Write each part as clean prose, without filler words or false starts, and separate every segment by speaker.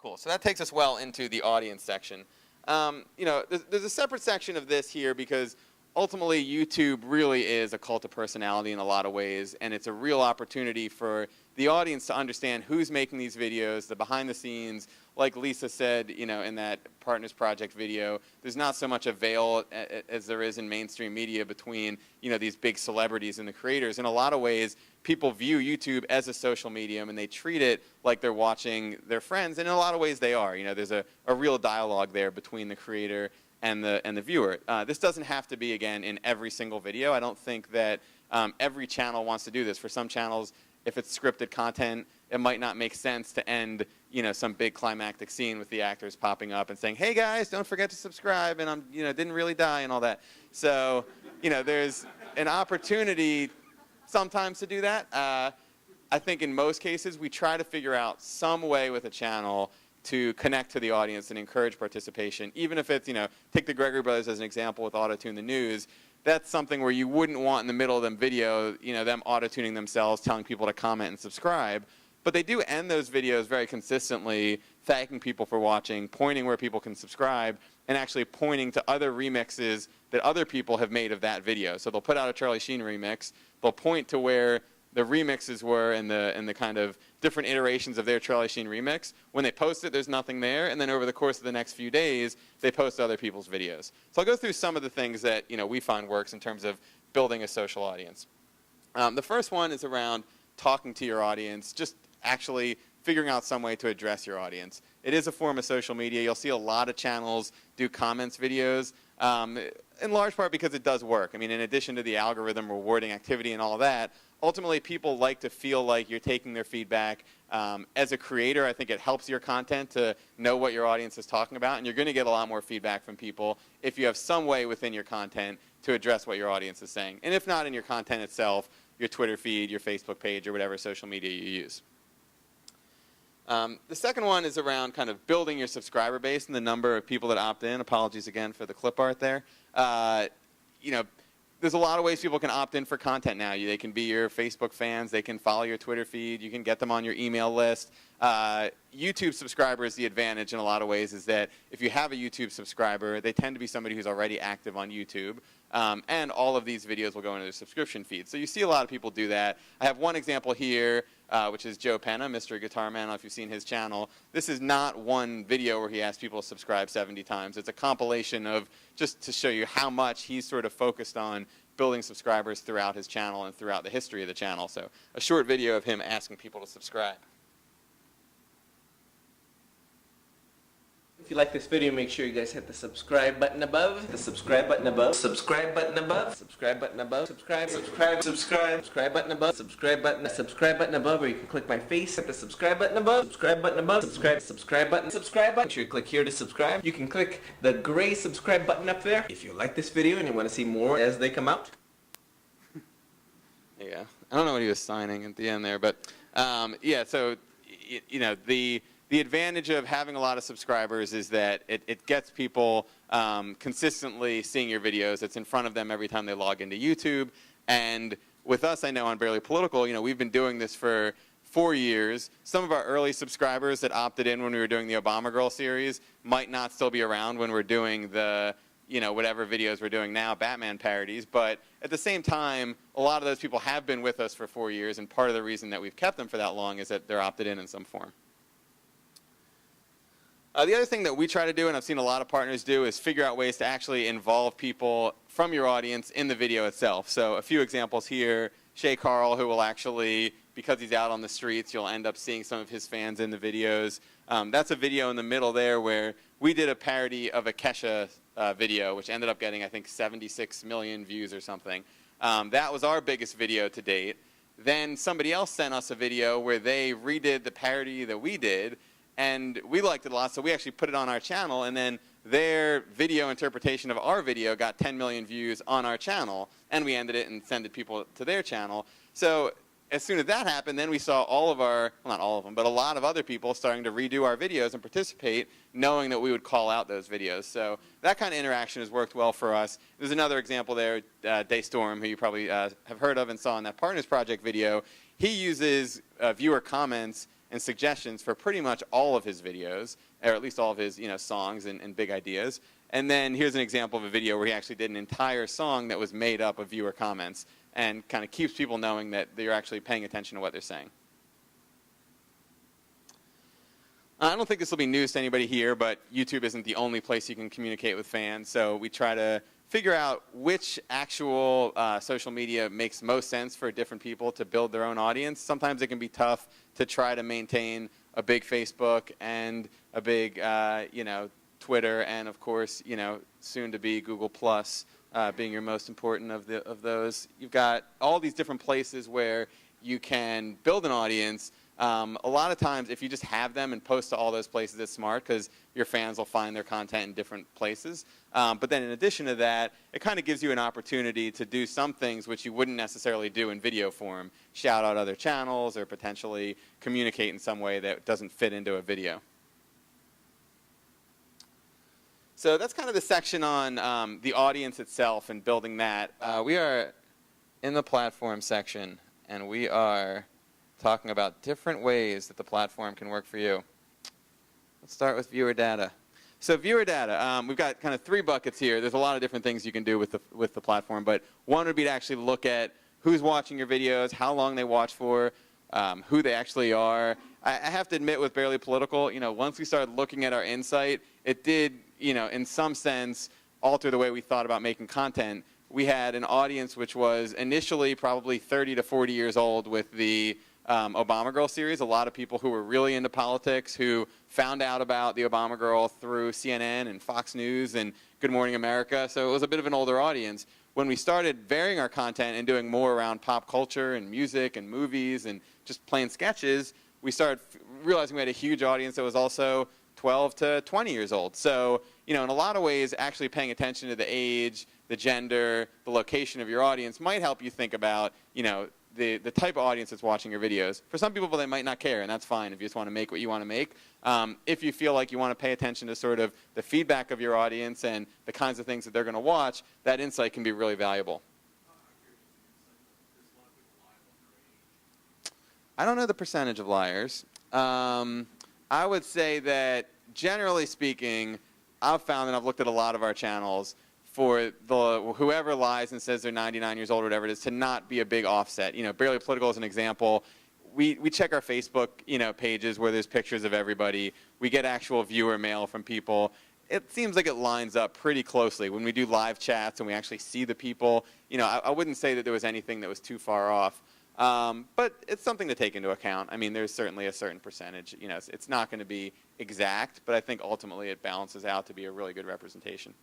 Speaker 1: Cool. So that takes us well into the audience section. You know, there's a separate section of this here because ultimately YouTube really is a cult of personality in a lot of ways, and it's a real opportunity for the audience to understand who's making these videos, the behind the scenes. Like Lisa said, you know, in that Partners Project video, there's not so much a veil as there is in mainstream media between, you know, these big celebrities and the creators. In a lot of ways, people view YouTube as a social medium, and they treat it like they're watching their friends, and in a lot of ways they are. You know, there's a real dialogue there between the creator and the viewer. This doesn't have to be, again, in every single video. I don't think that every channel wants to do this. For some channels, if it's scripted content, it might not make sense to end, you know, some big climactic scene with the actors popping up and saying, "Hey guys, don't forget to subscribe," and you know, didn't really die and all that. So, you know, there's an opportunity sometimes to do that. I think in most cases, we try to figure out some way with a channel to connect to the audience and encourage participation, even if it's, you know, take the Gregory Brothers as an example with Auto-Tune the News. That's something where you wouldn't want in the middle of them video, you know, them auto-tuning themselves, telling people to comment and subscribe. But they do end those videos very consistently, thanking people for watching, pointing where people can subscribe, and actually pointing to other remixes that other people have made of that video. So they'll put out a Charlie Sheen remix, they'll point to where the remixes were and the kind of different iterations of their Charlie Sheen remix. When they post it, there's nothing there, and then over the course of the next few days, they post other people's videos. So I'll go through some of the things that, you know, we find works in terms of building a social audience. The first one is around talking to your audience, just actually figuring out some way to address your audience. It is a form of social media. You'll see a lot of channels do comments videos, in large part because it does work. I mean, in addition to the algorithm rewarding activity and all that, ultimately people like to feel like you're taking their feedback. As a creator, I think it helps your content to know what your audience is talking about, and you're going to get a lot more feedback from people if you have some way within your content to address what your audience is saying. And if not in your content itself, your Twitter feed, your Facebook page, or whatever social media you use. The second one is around kind of building your subscriber base and the number of people that opt in. Apologies again for the clip art there. You know, there's a lot of ways people can opt in for content now. They can be your Facebook fans. They can follow your Twitter feed. You can get them on your email list. YouTube subscribers, the advantage in a lot of ways is that if you have a YouTube subscriber, they tend to be somebody who's already active on YouTube. And all of these videos will go into their subscription feed. So you see a lot of people do that. I have one example here, which is Joe Penna, Mr. Guitar Man. I don't know if you've seen his channel. This is not one video where he asks people to subscribe 70 times. It's a compilation of just to show you how much he's sort of focused on building subscribers throughout his channel and throughout the history of the channel. So a short video of him asking people to subscribe.
Speaker 2: If you like this video, make sure you guys hit the subscribe button above, the subscribe button above, subscribe button above, subscribe button above, subscribe button above, subscribe button above, or you can click my face, hit the subscribe button above, subscribe button above, subscribe button. Make sure you click here to subscribe. You can click the gray subscribe button up there if you like this video and you want to see more as they come out.
Speaker 1: Yeah, I don't know what he was signing at the end there, but yeah, so you know, the advantage of having a lot of subscribers is that it gets people consistently seeing your videos. It's in front of them every time they log into YouTube. And with us, I know on Barely Political, you know, we've been doing this for 4 years. Some of our early subscribers that opted in when we were doing the Obama Girl series might not still be around when we're doing the, you know, whatever videos we're doing now, Batman parodies. But at the same time, a lot of those people have been with us for 4 years, and part of the reason that we've kept them for that long is that they're opted in some form. The other thing that we try to do, and I've seen a lot of partners do, is figure out ways to actually involve people from your audience in the video itself. So a few examples here. Shay Carl, who will actually, because he's out on the streets, you'll end up seeing some of his fans in the videos. That's a video in the middle there where we did a parody of a Kesha video, which ended up getting, I think, 76 million views or something. That was our biggest video to date. Then somebody else sent us a video where they redid the parody that we did, and we liked it a lot, so we actually put it on our channel, and then their video interpretation of our video got 10 million views on our channel, and we ended it and sent people to their channel. So as soon as that happened, then we saw all of our, well, not all of them, but a lot of other people starting to redo our videos and participate, knowing that we would call out those videos. So that kind of interaction has worked well for us. There's another example there, Daystorm, who you probably have heard of and saw in that Partners Project video. He uses viewer comments and suggestions for pretty much all of his videos, or at least all of his songs and big ideas. And then here's an example of a video where he actually did an entire song that was made up of viewer comments, and kind of keeps people knowing that they're actually paying attention to what they're saying. I don't think this will be news to anybody here, but YouTube isn't the only place you can communicate with fans, so we try to figure out which actual social media makes most sense for different people to build their own audience. Sometimes it can be tough to try to maintain a big Facebook and a big Twitter, and of course, soon to be Google Plus being your most important of those. You've got all these different places where you can build an audience. A lot of times, if you just have them and post to all those places, it's smart because your fans will find their content in different places. But then in addition to that, it kind of gives you an opportunity to do some things which you wouldn't necessarily do in video form. Shout out other channels or potentially communicate in some way that doesn't fit into a video. So that's kind of the section on the audience itself and building that. We are in the platform section, and we are talking about different ways that the platform can work for you. Let's start with viewer data. So viewer data, we've got kind of 3 buckets here. There's a lot of different things you can do with the platform, but one would be to actually look at who's watching your videos, how long they watch for, who they actually are. I have to admit with Barely Political, once we started looking at our insight, it did, in some sense, alter the way we thought about making content. We had an audience which was initially probably 30 to 40 years old with the Obama Girl series. A lot of people who were really into politics, who found out about the Obama Girl through CNN and Fox News and Good Morning America. So it was a bit of an older audience. When we started varying our content and doing more around pop culture and music and movies and just plain sketches, we started realizing we had a huge audience that was also 12 to 20 years old. So, in a lot of ways, actually paying attention to the age, the gender, the location of your audience might help you think about, the type of audience that's watching your videos. For some people, they might not care, and that's fine if you just want to make what you want to make. If you feel like you want to pay attention to sort of the feedback of your audience and the kinds of things that they're going to watch, that insight can be really valuable. I don't know the percentage of liars. I would say that, generally speaking, I've found, and I've looked at a lot of our channels, for whoever lies and says they're 99 years old or whatever it is, to not be a big offset. Barely Political is an example. We check our Facebook pages where there's pictures of everybody. We get actual viewer mail from people. It seems like it lines up pretty closely. When we do live chats and we actually see the people, I wouldn't say that there was anything that was too far off. But it's something to take into account. I mean, there's certainly a certain percentage. It's not going to be exact, but I think ultimately it balances out to be a really good representation.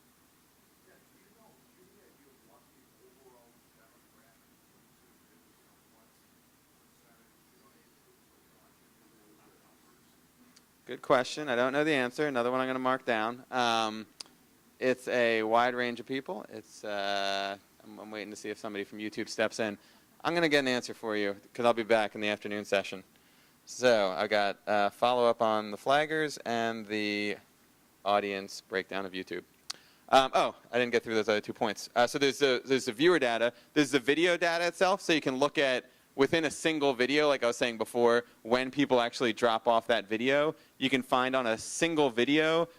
Speaker 1: Good question. I don't know the answer. Another one I'm going to mark down. It's a wide range of people. I'm waiting to see if somebody from YouTube steps in. I'm going to get an answer for you because I'll be back in the afternoon session. So I got follow-up on the flaggers and the audience breakdown of YouTube. I didn't get through those other 2 points. So there's the viewer data. There's the video data itself, so you can look at within a single video, like I was saying before, when people actually drop off that video. You can find on a single video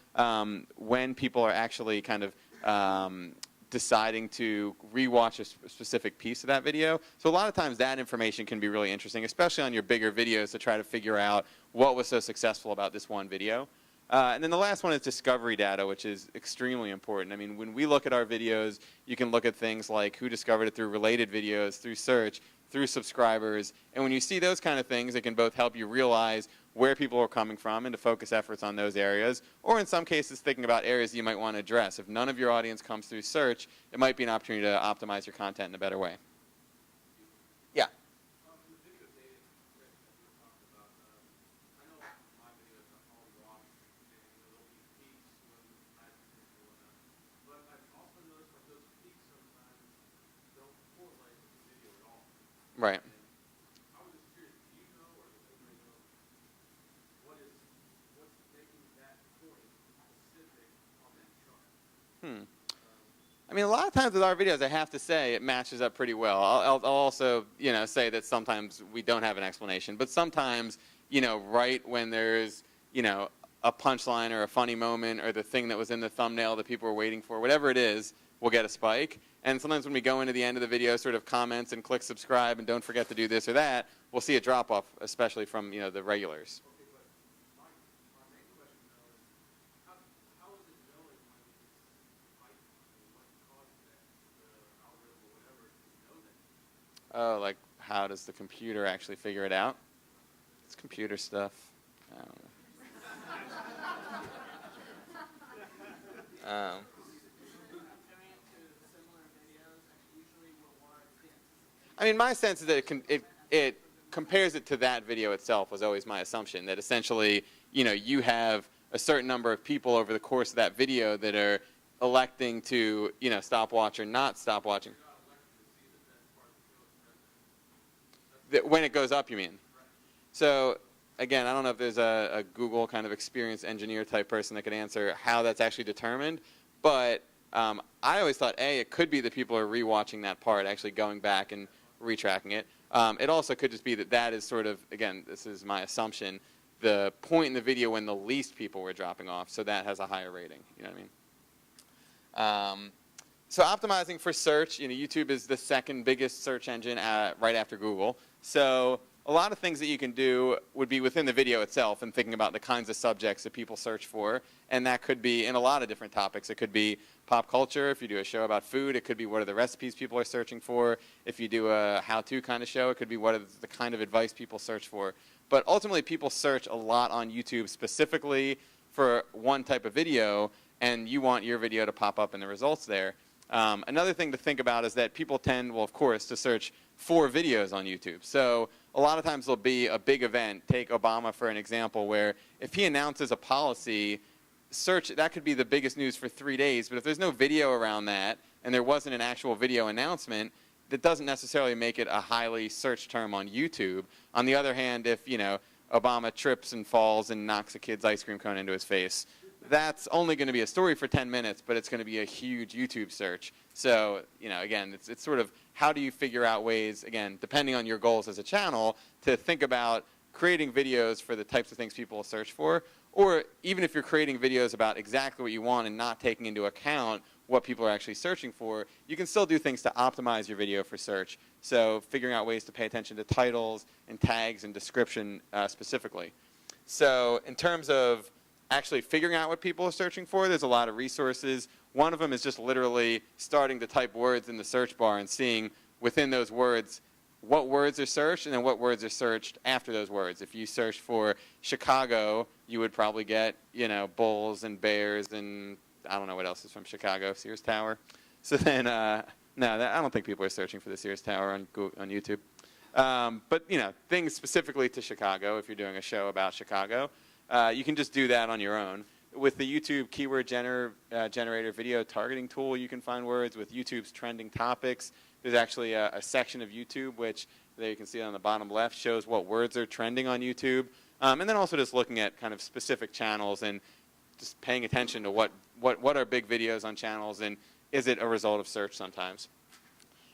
Speaker 1: when people are actually kind of deciding to rewatch a specific piece of that video. So a lot of times that information can be really interesting, especially on your bigger videos, to try to figure out what was so successful about this one video. And then the last one is discovery data, which is extremely important. I mean, when we look at our videos, you can look at things like who discovered it through related videos, through search, through subscribers. And when you see those kind of things, it can both help you realize where people are coming from and to focus efforts on those areas, or in some cases thinking about areas you might want to address. If none of your audience comes through search, it might be an opportunity to optimize your content in a better way. Yeah. Right. I mean, a lot of times with our videos, I have to say, it matches up pretty well. I'll also, say that sometimes we don't have an explanation, but sometimes right when there's, a punchline or a funny moment or the thing that was in the thumbnail that people were waiting for, whatever it is, we'll get a spike. And sometimes when we go into the end of the video, sort of comments and click subscribe and don't forget to do this or that, we'll see a drop off, especially from, the regulars.
Speaker 3: Okay, but my main question though is, how is it knowing when it's like, what caused that, the algorithm or whatever to know that?
Speaker 1: Oh, like how does the computer actually figure it out? It's computer stuff. I don't know. I mean, my sense is that it compares it to that video itself was always my assumption, that essentially, you have a certain number of people over the course of that video that are electing to, stop watch or not stop watching. When it goes up, you mean? So, again, I don't know if there's a Google kind of experienced engineer type person that could answer how that's actually determined, but I always thought, it could be that people are rewatching that part, actually going back and retracking it. It also could just be that is sort of, again, this is my assumption, the point in the video when the least people were dropping off, so that has a higher rating. You know what I mean? So optimizing for search, YouTube is the second biggest search engine right after Google. So a lot of things that you can do would be within the video itself and thinking about the kinds of subjects that people search for. And that could be in a lot of different topics. It could be pop culture. If you do a show about food, it could be what are the recipes people are searching for. If you do a how-to kind of show, it could be what are the kind of advice people search for. But ultimately, people search a lot on YouTube specifically for one type of video, and you want your video to pop up in the results there. Another thing to think about is that people tend, well, of course, to search for videos on YouTube. So a lot of times there'll be a big event. Take Obama for an example, where if he announces a policy, that could be the biggest news for 3 days. But if there's no video around that, and there wasn't an actual video announcement, that doesn't necessarily make it a highly searched term on YouTube. On the other hand, if, Obama trips and falls and knocks a kid's ice cream cone into his face, that's only going to be a story for 10 minutes, but it's going to be a huge YouTube search. So, again, it's sort of how do you figure out ways, again, depending on your goals as a channel, to think about creating videos for the types of things people will search for, or even if you're creating videos about exactly what you want and not taking into account what people are actually searching for, you can still do things to optimize your video for search. So figuring out ways to pay attention to titles and tags and description specifically. So in terms of actually figuring out what people are searching for, there's a lot of resources. One of them is just literally starting to type words in the search bar and seeing within those words what words are searched and then what words are searched after those words. If you search for Chicago, you would probably get, bulls and bears and I don't know what else is from Chicago, Sears Tower. So then, no, I don't think people are searching for the Sears Tower on YouTube. But, things specifically to Chicago, if you're doing a show about Chicago, you can just do that on your own. With the YouTube keyword generator video targeting tool, you can find words. With YouTube's trending topics, there's actually a section of YouTube, which there you can see on the bottom left, shows what words are trending on YouTube. And then also just looking at kind of specific channels and just paying attention to what are big videos on channels and is it a result of search sometimes.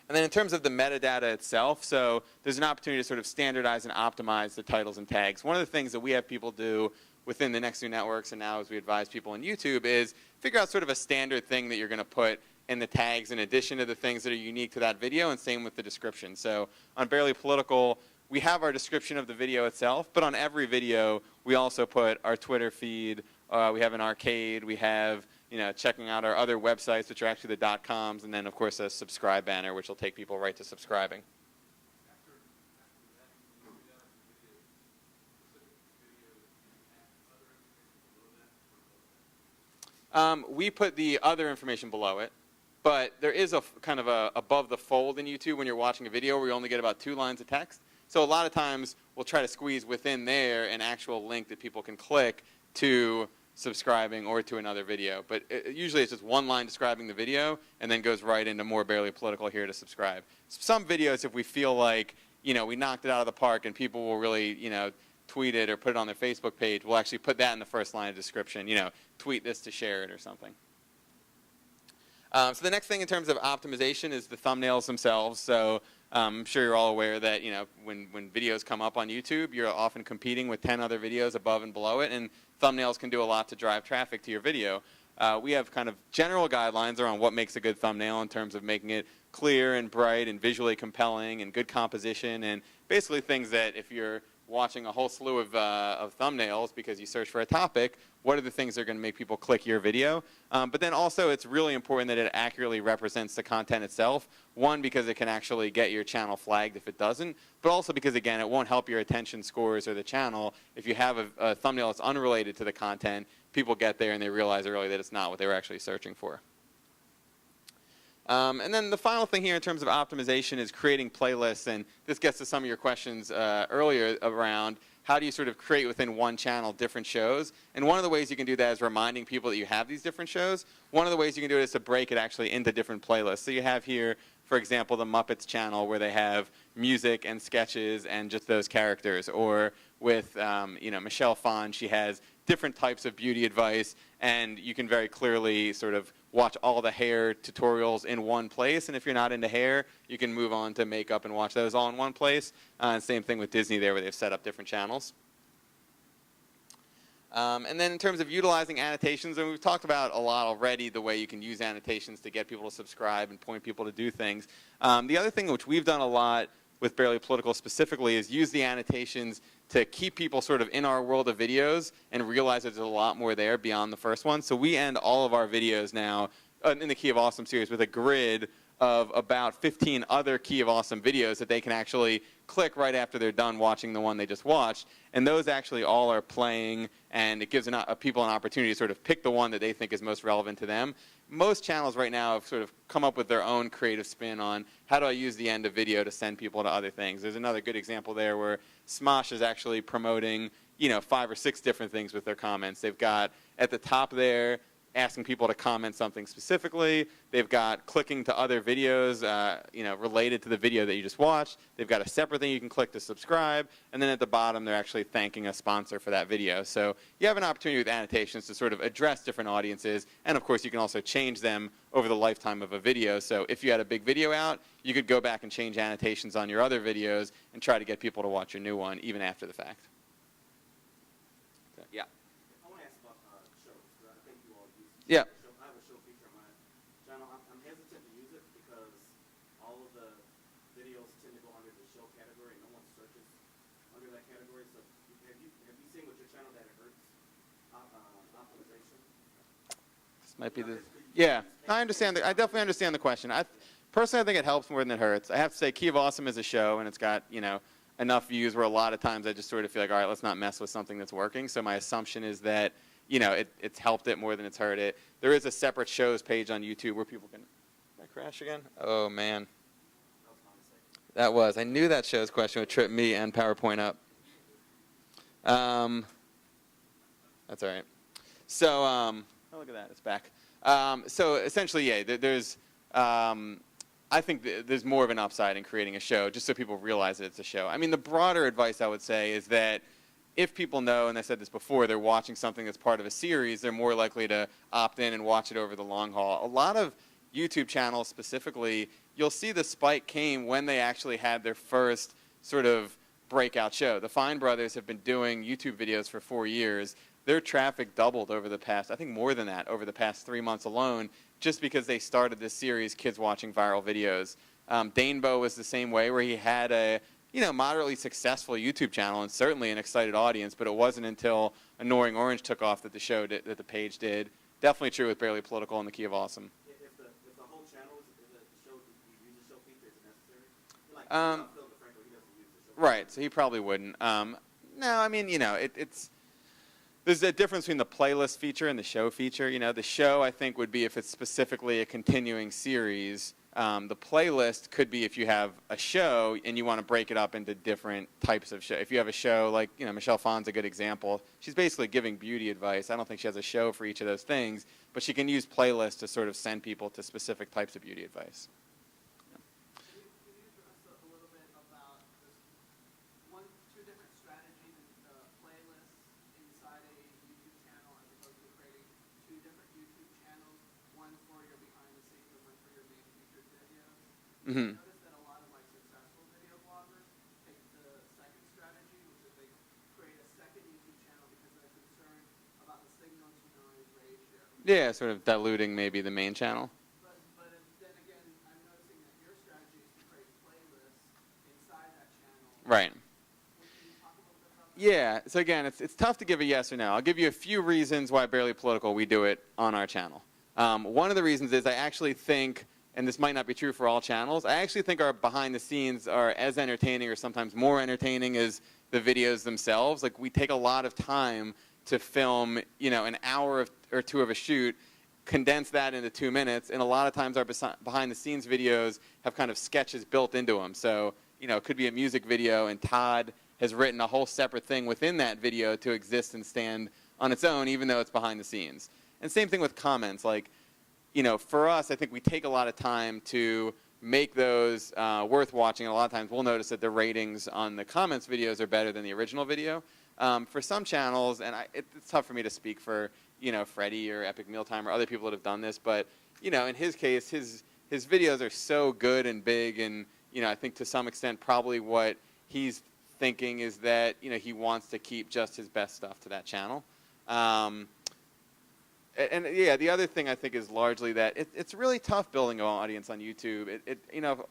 Speaker 1: And then in terms of the metadata itself, so there's an opportunity to sort of standardize and optimize the titles and tags. One of the things that we have people do within the Next New Networks and now as we advise people on YouTube is figure out sort of a standard thing that you're going to put in the tags in addition to the things that are unique to that video, and same with the description. So on Barely Political, we have our description of the video itself, but on every video, we also put our Twitter feed, we have an arcade, we have checking out our other websites, which are actually the .coms, and then, of course, a subscribe banner, which will take people right to subscribing. We put the other information below it, but there is a kind of a above the fold in YouTube when you're watching a video where you only get about 2 lines of text. So a lot of times we'll try to squeeze within there an actual link that people can click to subscribing or to another video. But usually it's just 1 line describing the video and then goes right into more Barely Political here to subscribe. Some videos, if we feel like, we knocked it out of the park and people will really, tweet it or put it on their Facebook page, we'll actually put that in the first line of description, tweet this to share it or something. So the next thing in terms of optimization is the thumbnails themselves. So I'm sure you're all aware that, when videos come up on YouTube, you're often competing with 10 other videos above and below it, and thumbnails can do a lot to drive traffic to your video. We have kind of general guidelines around what makes a good thumbnail in terms of making it clear and bright and visually compelling and good composition, and basically things that if you're watching a whole slew of thumbnails because you search for a topic, what are the things that are going to make people click your video? But then also it's really important that it accurately represents the content itself. One, because it can actually get your channel flagged if it doesn't, but also because, again, it won't help your attention scores or the channel. If you have a thumbnail that's unrelated to the content, people get there and they realize early that it's not what they were actually searching for. And then the final thing here in terms of optimization is creating playlists, and this gets to some of your questions earlier around how do you sort of create within one channel different shows. And one of the ways you can do that is reminding people that you have these different shows. One of the ways you can do it is to break it actually into different playlists. So you have here, for example, the Muppets channel where they have music and sketches and just those characters. Or with Michelle Phan, she has different types of beauty advice, and you can very clearly sort of watch all the hair tutorials in one place. And if you're not into hair, you can move on to makeup and watch those all in one place. And same thing with Disney there, where they've set up different channels. And then in terms of utilizing annotations, and we've talked about a lot already the way you can use annotations to get people to subscribe and point people to do things. The other thing which we've done a lot with Barely Political specifically is use the annotations to keep people sort of in our world of videos and realize that there's a lot more there beyond the first one. So we end all of our videos now in the Key of Awesome series with a grid of about 15 other Key of Awesome videos that they can actually click right after they're done watching the one they just watched. And those actually all are playing, and it gives people an opportunity to sort of pick the one that they think is most relevant to them. Most channels right now have sort of come up with their own creative spin on how do I use the end of video to send people to other things. There's another good example there where Smosh is actually promoting 5 or 6 different things with their comments. They've got at the top there asking people to comment something specifically. They've got clicking to other videos related to the video that you just watched. They've got a separate thing you can click to subscribe. And then at the bottom, they're actually thanking a sponsor for that video. So you have an opportunity with annotations to sort of address different audiences. And of course, you can also change them over the lifetime of a video. So if you had a big video out, you could go back and change annotations on your other videos and try to get people to watch your new one even after the fact. So, yeah.
Speaker 3: I want to ask about shows. I think you all use
Speaker 1: Yeah.
Speaker 3: I have a show feature on my channel. I'm hesitant to use it because all of the videos tend to go under the show category, and no one searches under that category. So have you seen with your channel that it hurts optimization?
Speaker 1: This might be the... Yeah, I understand. I definitely understand the question. Personally, I think it helps more than it hurts. I have to say, Key of Awesome is a show, and it's got, enough views where a lot of times I just sort of feel like, all right, let's not mess with something that's working. So my assumption is that, it's helped it more than it's hurt it. There is a separate shows page on YouTube where people can... Did I crash again? Oh, man. That was. I knew that shows question would trip me and PowerPoint up. That's all right. So, oh, look at that. It's back. So essentially, yeah, there's... I think there's more of an upside in creating a show, just so people realize that it's a show. I mean, the broader advice I would say is that if people know, and I said this before, they're watching something that's part of a series, they're more likely to opt in and watch it over the long haul. A lot of YouTube channels specifically, you'll see the spike came when they actually had their first sort of breakout show. The Fine Brothers have been doing YouTube videos for 4 years. Their traffic doubled over the past, I think more than that, over the past 3 months alone, just because they started this series, Kids Watching Viral Videos. Danebo was the same way, where he had a moderately successful YouTube channel and certainly an excited audience, but it wasn't until Annoying Orange took off that that the page did. Definitely true with Barely Political and the Key of Awesome.
Speaker 3: If the whole channel is a show, you use the show feature, is it necessary? Like Phil DeFranco, he doesn't use the show.
Speaker 1: Right, so he probably wouldn't. No, I mean, it's... There's a difference between the playlist feature and the show feature. The show, I think, would be if it's specifically a continuing series. The playlist could be if you have a show and you want to break it up into different types of show. If you have a show like, Michelle Phan's a good example. She's basically giving beauty advice. I don't think she has a show for each of those things, but she can use playlists to sort of send people to specific types of beauty advice.
Speaker 4: Can you address a little bit about two different strategies in the playlist inside a YouTube channel as opposed to creating two different YouTube channels, one for your behind the scenes and one for your main featured videos?
Speaker 1: Mm-hmm.
Speaker 4: I noticed that a lot of successful
Speaker 1: Yeah, sort of diluting maybe the main channel.
Speaker 4: But then again, I'm noticing that your strategy is to create playlists inside that channel.
Speaker 1: Right.
Speaker 4: Can you talk a little bit about that?
Speaker 1: Yeah, so again, it's tough to give a yes or no. I'll give you a few reasons why Barely Political, we do it on our channel. One of the reasons is I actually think, and this might not be true for all channels, I actually think our behind the scenes are as entertaining or sometimes more entertaining as the videos themselves. Like, we take a lot of time to film, an hour or two of a shoot, condense that into 2 minutes, and a lot of times our behind the scenes videos have kind of sketches built into them. So, it could be a music video, and Todd has written a whole separate thing within that video to exist and stand on its own, even though it's behind the scenes. And same thing with comments. Like, for us, I think we take a lot of time to make those worth watching. And a lot of times we'll notice that the ratings on the comments videos are better than the original video. For some channels, and it's tough for me to speak for, Freddie or Epic Mealtime or other people that have done this, but, in his case, his videos are so good and big, and, I think to some extent probably what he's thinking is that, he wants to keep just his best stuff to that channel. And yeah, the other thing I think is largely that it's really tough building an audience on YouTube.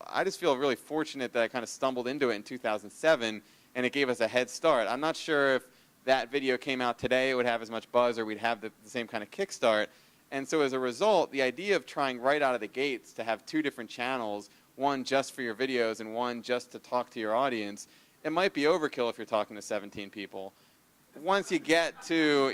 Speaker 1: I just feel really fortunate that I kind of stumbled into it in 2007, and it gave us a head start. I'm not sure if that video came out today, it would have as much buzz, or we'd have the same kind of kickstart. And so as a result, the idea of trying right out of the gates to have 2 different channels, one just for your videos and one just to talk to your audience, it might be overkill if you're talking to 17 people. Once you get to,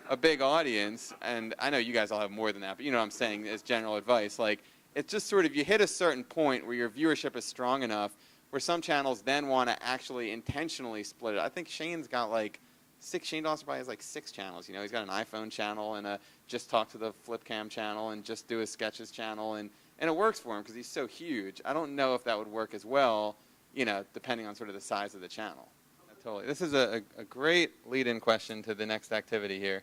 Speaker 1: a big audience, and I know you guys all have more than that, but you know what I'm saying as general advice, like, it's just sort of, you hit a certain point where your viewership is strong enough where some channels then want to actually intentionally split it. I think Shane's got like Shane Dawson probably has like 6 channels. He's got an iPhone channel and a Just Talk to the Flip Cam channel and Just Do His Sketches channel, and it works for him because he's so huge. I don't know if that would work as well, depending on sort of the size of the channel. Totally. This is a great lead-in question to the next activity here.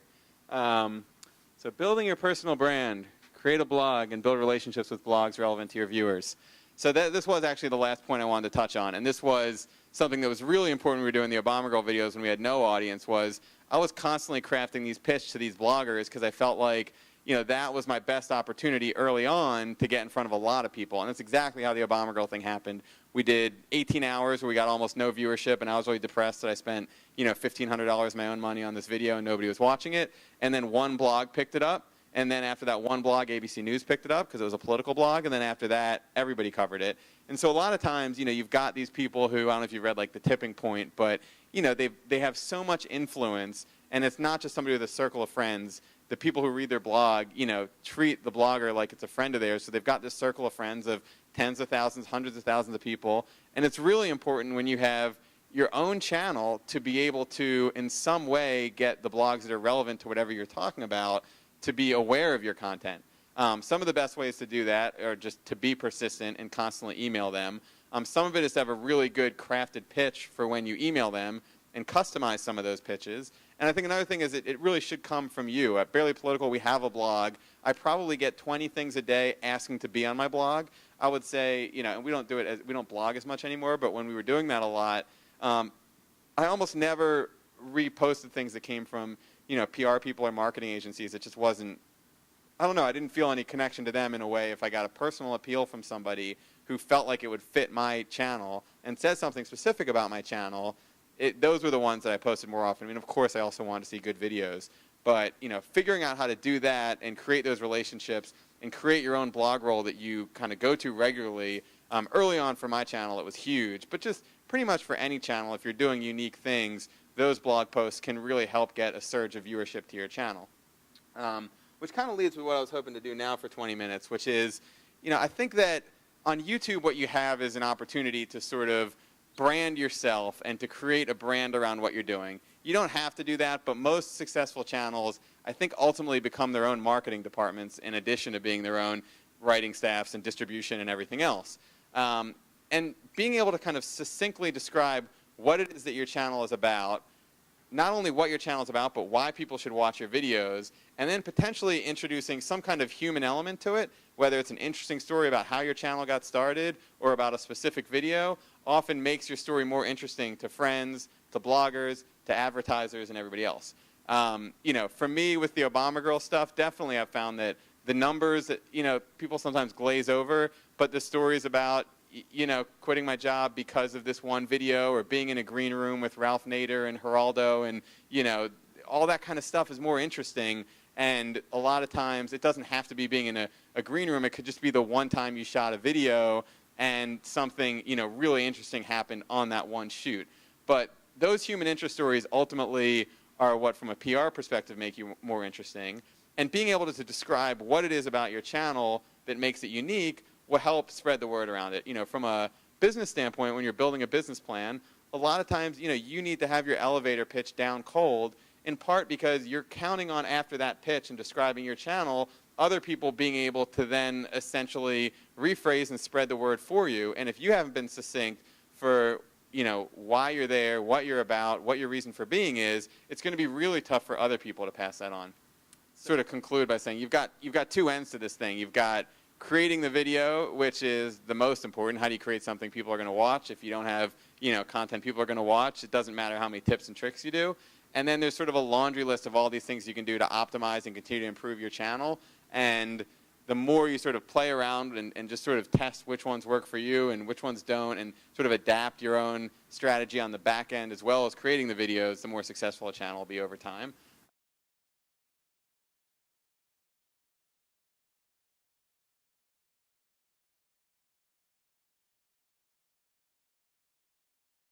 Speaker 1: So building your personal brand, create a blog, and build relationships with blogs relevant to your viewers. So this was actually the last point I wanted to touch on, and this was something that was really important when we were doing the Obama Girl videos when we had no audience. Was I was constantly crafting these pitches to these bloggers because I felt like that was my best opportunity early on to get in front of a lot of people, and that's exactly how the Obama Girl thing happened. We did 18 hours where we got almost no viewership, and I was really depressed that I spent $1,500 of my own money on this video and nobody was watching it. And then one blog picked it up, and then after that one blog, ABC News picked it up because it was a political blog, and then after that, everybody covered it. And so a lot of times, you've got these people who, I don't know if you've read like The Tipping Point, but they have so much influence, and it's not just somebody with a circle of friends. The people who read their blog, treat the blogger like it's a friend of theirs. So they've got this circle of friends of tens of thousands, hundreds of thousands of people. And it's really important when you have your own channel to be able to, in some way, get the blogs that are relevant to whatever you're talking about to be aware of your content. Some of the best ways to do that are just to be persistent and constantly email them. Some of it is to have a really good crafted pitch for when you email them and customize some of those pitches. And I think another thing is it really should come from you. At Barely Political, we have a blog. I probably get 20 things a day asking to be on my blog. I would say, and we don't blog as much anymore, but when we were doing that a lot, I almost never reposted things that came from, PR people or marketing agencies. It just wasn't, I don't know, I didn't feel any connection to them in a way. If I got a personal appeal from somebody who felt like it would fit my channel and said something specific about my channel, those were the ones that I posted more often. I mean, of course, I also wanted to see good videos. But, figuring out how to do that and create those relationships and create your own blog roll that you kind of go to regularly, early on for my channel, it was huge. But just pretty much for any channel, if you're doing unique things, those blog posts can really help get a surge of viewership to your channel. Which kind of leads with what I was hoping to do now for 20 minutes, which is, I think that on YouTube what you have is an opportunity to sort of brand yourself and to create a brand around what you're doing. You don't have to do that, but most successful channels, I think, ultimately become their own marketing departments in addition to being their own writing staffs and distribution and everything else. And being able to kind of succinctly describe what it is that your channel is about, not only what your channel is about, but why people should watch your videos, and then potentially introducing some kind of human element to it, whether it's an interesting story about how your channel got started or about a specific video, often makes your story more interesting to friends, to bloggers, to advertisers, and everybody else. You know, for me with the Obama girl stuff, definitely I've found that the numbers that, you know, people sometimes glaze over, but the stories about, you know, quitting my job because of this one video, or being in a green room with Ralph Nader and Geraldo, and, you know, all that kind of stuff is more interesting. And a lot of times it doesn't have to be being in a green room. It could just be the one time you shot a video and something, you know, really interesting happened on that one shoot. But those human interest stories ultimately are what, from a PR perspective, make you more interesting. And being able to describe what it is about your channel that makes it unique will help spread the word around it. You know, from a business standpoint, when you're building a business plan, a lot of times, you know, you need to have your elevator pitch down cold, in part because you're counting on, after that pitch and describing your channel, other people being able to then essentially rephrase and spread the word for you. And if you haven't been succinct for, you know, why you're there, what you're about, what your reason for being is, it's going to be really tough for other people to pass that on. Sort of conclude by saying you've got two ends to this thing. You've got creating the video, which is the most important. How do you create something people are going to watch? If you don't have, you know, content people are going to watch, it doesn't matter how many tips and tricks you do. And then there's sort of a laundry list of all these things you can do to optimize and continue to improve your channel. And the more you sort of play around and just sort of test which ones work for you and which ones don't, and sort of adapt your own strategy on the back end as well as creating the videos, the more successful a channel will be over time.